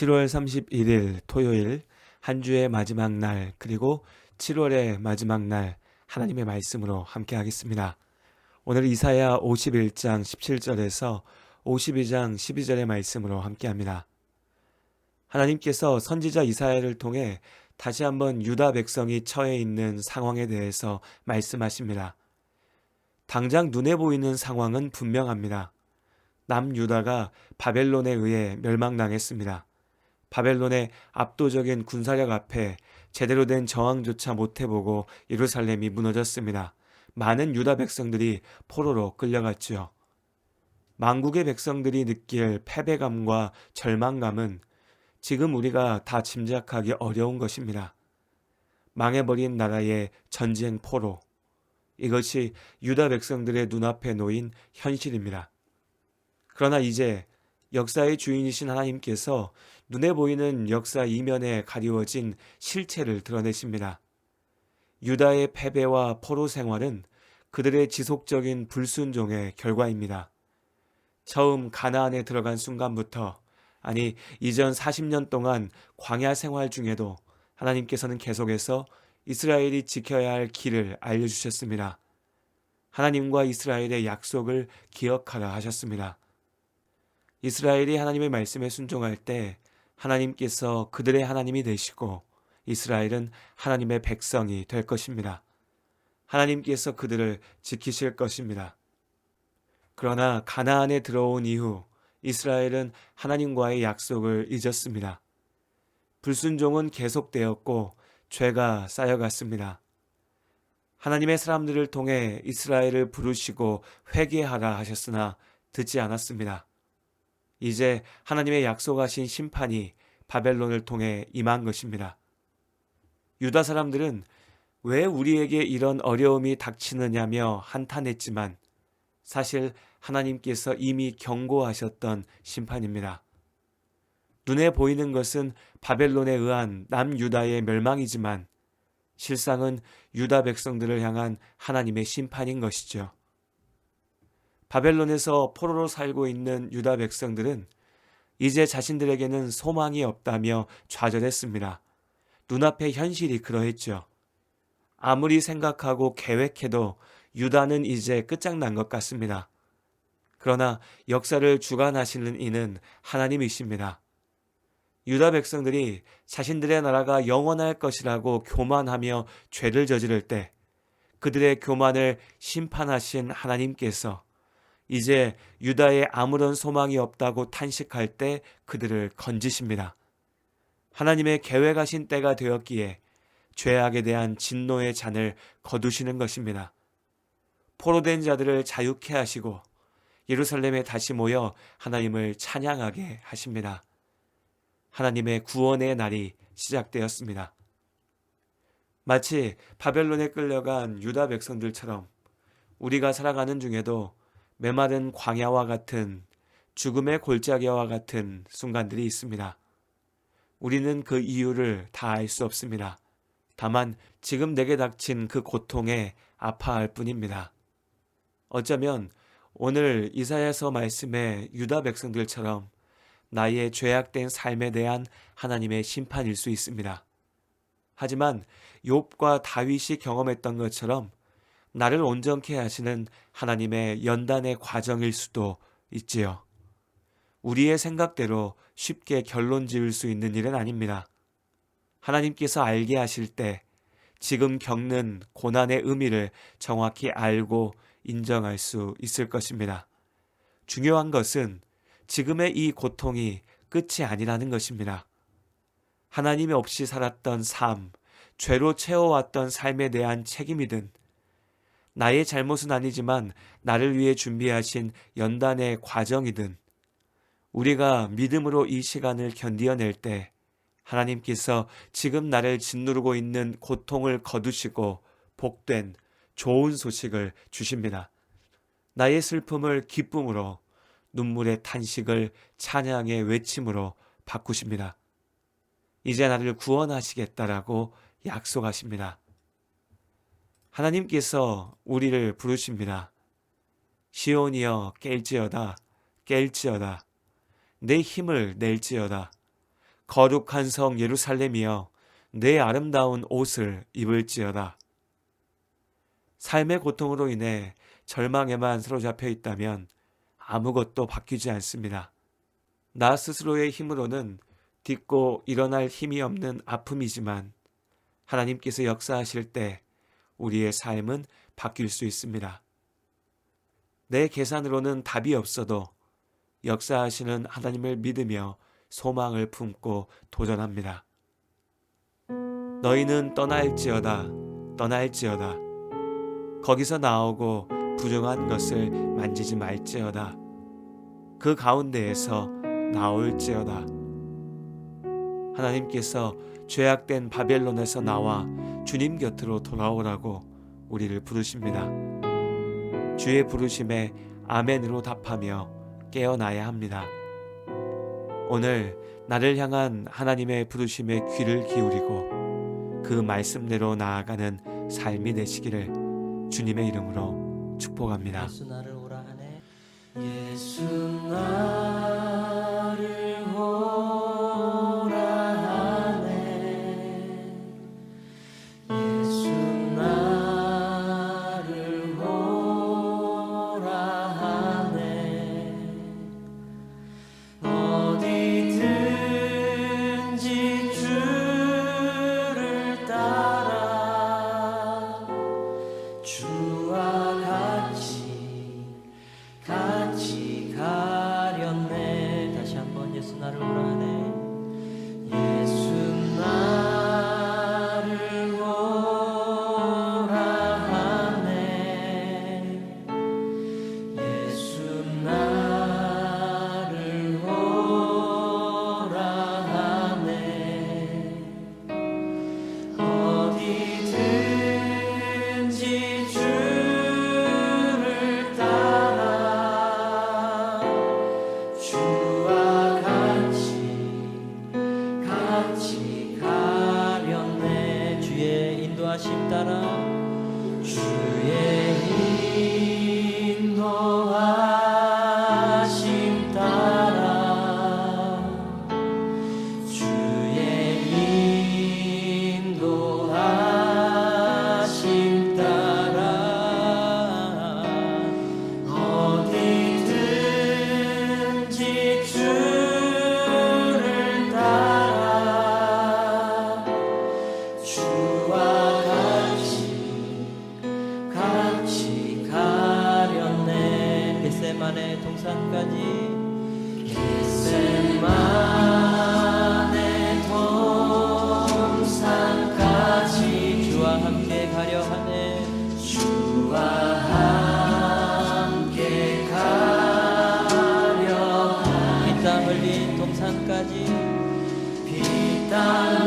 7월 31일 토요일 한 주의 마지막 날 그리고 7월의 마지막 날 하나님의 말씀으로 함께 하겠습니다. 오늘 이사야 51장 17절에서 52장 12절의 말씀으로 함께 합니다. 하나님께서 선지자 이사야를 통해 다시 한번 유다 백성이 처해 있는 상황에 대해서 말씀하십니다. 당장 눈에 보이는 상황은 분명합니다. 남유다가 바벨론에 의해 멸망당했습니다. 바벨론의 압도적인 군사력 앞에 제대로 된 저항조차 못해보고 예루살렘이 무너졌습니다. 많은 유다 백성들이 포로로 끌려갔지요. 만국의 백성들이 느낄 패배감과 절망감은 지금 우리가 다 짐작하기 어려운 것입니다. 망해버린 나라의 전쟁 포로, 이것이 유다 백성들의 눈앞에 놓인 현실입니다. 그러나 이제 역사의 주인이신 하나님께서 눈에 보이는 역사 이면에 가리워진 실체를 드러내십니다. 유다의 패배와 포로 생활은 그들의 지속적인 불순종의 결과입니다. 처음 가나안에 들어간 순간부터, 아니 이전 40년 동안 광야 생활 중에도 하나님께서는 계속해서 이스라엘이 지켜야 할 길을 알려주셨습니다. 하나님과 이스라엘의 약속을 기억하라 하셨습니다. 이스라엘이 하나님의 말씀에 순종할 때 하나님께서 그들의 하나님이 되시고 이스라엘은 하나님의 백성이 될 것입니다. 하나님께서 그들을 지키실 것입니다. 그러나 가나안에 들어온 이후 이스라엘은 하나님과의 약속을 잊었습니다. 불순종은 계속되었고 죄가 쌓여갔습니다. 하나님의 사람들을 통해 이스라엘을 부르시고 회개하라 하셨으나 듣지 않았습니다. 이제 하나님의 약속하신 심판이 바벨론을 통해 임한 것입니다. 유다 사람들은 왜 우리에게 이런 어려움이 닥치느냐며 한탄했지만 사실 하나님께서 이미 경고하셨던 심판입니다. 눈에 보이는 것은 바벨론에 의한 남유다의 멸망이지만 실상은 유다 백성들을 향한 하나님의 심판인 것이죠. 바벨론에서 포로로 살고 있는 유다 백성들은 이제 자신들에게는 소망이 없다며 좌절했습니다. 눈앞의 현실이 그러했죠. 아무리 생각하고 계획해도 유다는 이제 끝장난 것 같습니다. 그러나 역사를 주관하시는 이는 하나님이십니다. 유다 백성들이 자신들의 나라가 영원할 것이라고 교만하며 죄를 저지를 때 그들의 교만을 심판하신 하나님께서 이제 유다에 아무런 소망이 없다고 탄식할 때 그들을 건지십니다. 하나님의 계획하신 때가 되었기에 죄악에 대한 진노의 잔을 거두시는 것입니다. 포로된 자들을 자유케 하시고 예루살렘에 다시 모여 하나님을 찬양하게 하십니다. 하나님의 구원의 날이 시작되었습니다. 마치 바벨론에 끌려간 유다 백성들처럼 우리가 살아가는 중에도 메마른 광야와 같은 죽음의 골짜기와 같은 순간들이 있습니다. 우리는 그 이유를 다 알 수 없습니다. 다만 지금 내게 닥친 그 고통에 아파할 뿐입니다. 어쩌면 오늘 이사야서 말씀의 유다 백성들처럼 나의 죄악된 삶에 대한 하나님의 심판일 수 있습니다. 하지만 욥과 다윗이 경험했던 것처럼 나를 온전케 하시는 하나님의 연단의 과정일 수도 있지요. 우리의 생각대로 쉽게 결론 지을 수 있는 일은 아닙니다. 하나님께서 알게 하실 때 지금 겪는 고난의 의미를 정확히 알고 인정할 수 있을 것입니다. 중요한 것은 지금의 이 고통이 끝이 아니라는 것입니다. 하나님이 없이 살았던 삶, 죄로 채워왔던 삶에 대한 책임이든 나의 잘못은 아니지만 나를 위해 준비하신 연단의 과정이든 우리가 믿음으로 이 시간을 견디어낼 때 하나님께서 지금 나를 짓누르고 있는 고통을 거두시고 복된 좋은 소식을 주십니다. 나의 슬픔을 기쁨으로, 눈물의 탄식을 찬양의 외침으로 바꾸십니다. 이제 나를 구원하시겠다라고 약속하십니다. 하나님께서 우리를 부르십니다. 시온이여 깰지어다 깰지어다 내 힘을 낼지어다 거룩한 성 예루살렘이여 내 아름다운 옷을 입을지어다. 삶의 고통으로 인해 절망에만 사로잡혀 있다면 아무것도 바뀌지 않습니다. 나 스스로의 힘으로는 딛고 일어날 힘이 없는 아픔이지만 하나님께서 역사하실 때 우리의 삶은 바뀔 수 있습니다. 내 계산으로는 답이 없어도 역사하시는 하나님을 믿으며 소망을 품고 도전합니다. 너희는 떠날지어다 떠날지어다 거기서 나오고 부정한 것을 만지지 말지어다 그 가운데에서 나올지어다. 하나님께서 죄악된 바벨론에서 나와 주님 곁으로 돌아오라고 우리를 부르십니다. 주의 부르심에 아멘으로 답하며 깨어나야 합니다. 오늘 나를 향한 하나님의 부르심에 귀를 기울이고 그 말씀대로 나아가는 삶이 되시기를 주님의 이름으로 축복합니다. 예수 나를 오라 하네. 예수 나를 오라 하네. 예수 나를 오라 하네. 어디든지 주를 따라 주와 같이 가렸네. 다시 한번 예수 나를 오라 하네. 예수 나를 오라 하네. 예수 나를 오라 하네. 어디든지 주를 따라 주와 같이 가렸네. 주의 인도하심 따라 주의 인도하심 따라 주의 인도하심 따라 어디든지 주를 따라 주와 같이 가렸네. 겟세마네 동산까지 겟세마네 동산까지 주와 함께 가려 하네. 주와 함께 가려 하네. 피땀 흘린 동산까지 피땀